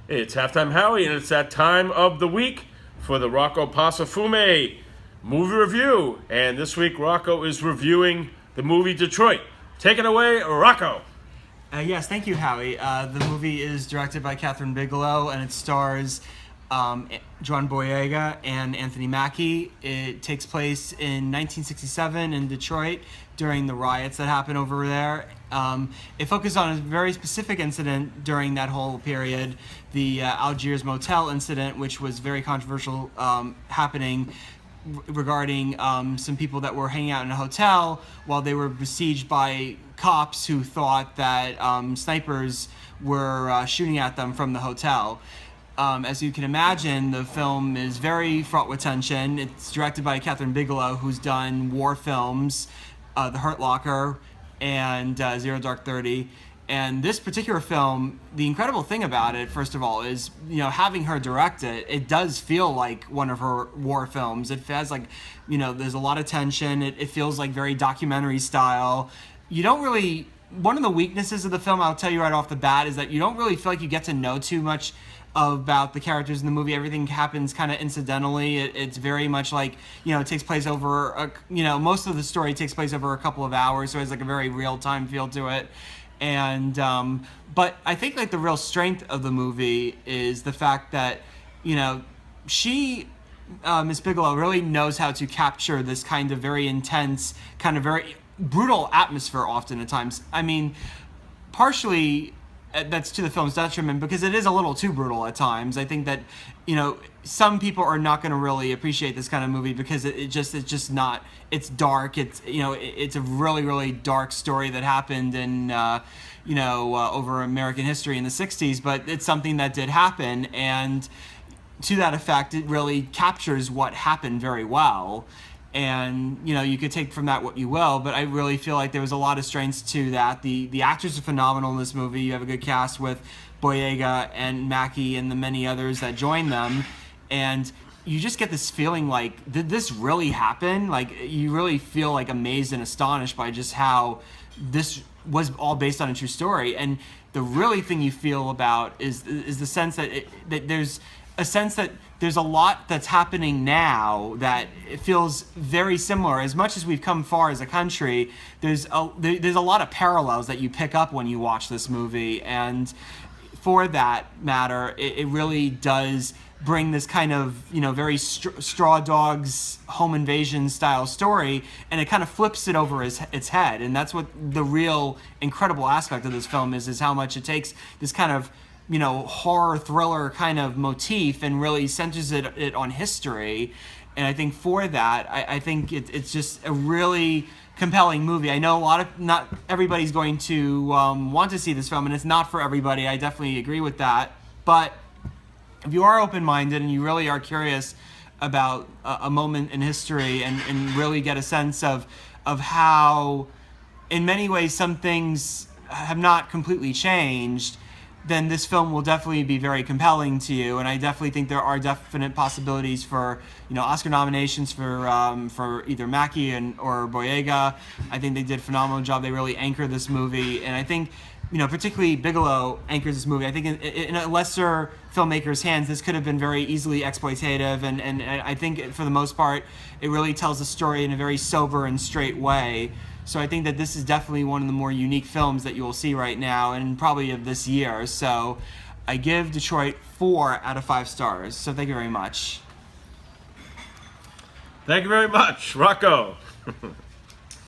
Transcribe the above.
It's halftime Howie, and it's that time of the week for the Rocco Passafume movie review. And this week, Rocco is reviewing the movie Detroit. Take it away, Rocco. Yes, thank you, Howie. The movie is directed by Catherine Bigelow, and it stars John Boyega and Anthony Mackie. It takes place in 1967 in Detroit during the riots that happened over there. It focuses on a very specific incident during that whole period, the Algiers Motel incident, which was very controversial, happening regarding some people that were hanging out in a hotel while they were besieged by cops who thought that snipers were shooting at them from the hotel. As you can imagine, the film is very fraught with tension. It's directed by Catherine Bigelow, who's done war films, The Hurt Locker and Zero Dark 30. And this particular film, the incredible thing about it, first of all, is, having her direct it, it does feel like one of her war films. It has there's a lot of tension. It feels like very documentary style. One of the weaknesses of the film, I'll tell you right off the bat, is that you don't really feel like you get to know too much about the characters in the movie. Everything happens kind of incidentally. It's very much like, it takes place over, most of the story takes place over a couple of hours, so it's like a very real-time feel to it. And but I think the real strength of the movie is the fact that she Miss Bigelow really knows how to capture this kind of very intense, kind of very brutal atmosphere often at times. I mean, partially that's to the film's detriment because it is a little too brutal at times. I think that some people are not going to really appreciate this kind of movie because it's just not. It's dark. It's it's a really dark story that happened in over American history in the 60s, but it's something that did happen, and to that effect, it really captures what happened very well. And you could take from that what you will, but I really feel like there was a lot of strengths to that. The actors are phenomenal in this movie. You have a good cast with Boyega and Mackie and the many others that join them, and you just get this feeling like, did this really happen? Like, you really feel amazed and astonished by just how this was all based on a true story. And the really thing you feel about is the sense that that there's a sense that there's a lot that's happening now that it feels very similar. As much as we've come far as a country, there's a lot of parallels that you pick up when you watch this movie. And for that matter, it really does bring this kind of, very straw dogs home invasion style story, and it kind of flips it over its head. And that's what the real incredible aspect of this film is how much it takes this kind of horror thriller kind of motif and really centers it on history. And I think for that, I think it's just a really compelling movie. I know not everybody's going to want to see this film, and it's not for everybody. I definitely agree with that. But if you are open-minded and you really are curious about a moment in history and really get a sense of how, in many ways, some things have not completely changed, then this film will definitely be very compelling to you. And I definitely think there are definite possibilities for Oscar nominations for either Mackie or Boyega. I think they did a phenomenal job. They really anchored this movie, and I think particularly Bigelow anchors this movie. I think in a lesser filmmaker's hands, this could have been very easily exploitative, and I think for the most part, it really tells the story in a very sober and straight way. So I think that this is definitely one of the more unique films that you will see right now, and probably of this year. So I give Detroit 4 out of 5 stars. So thank you very much. Thank you very much, Rocco.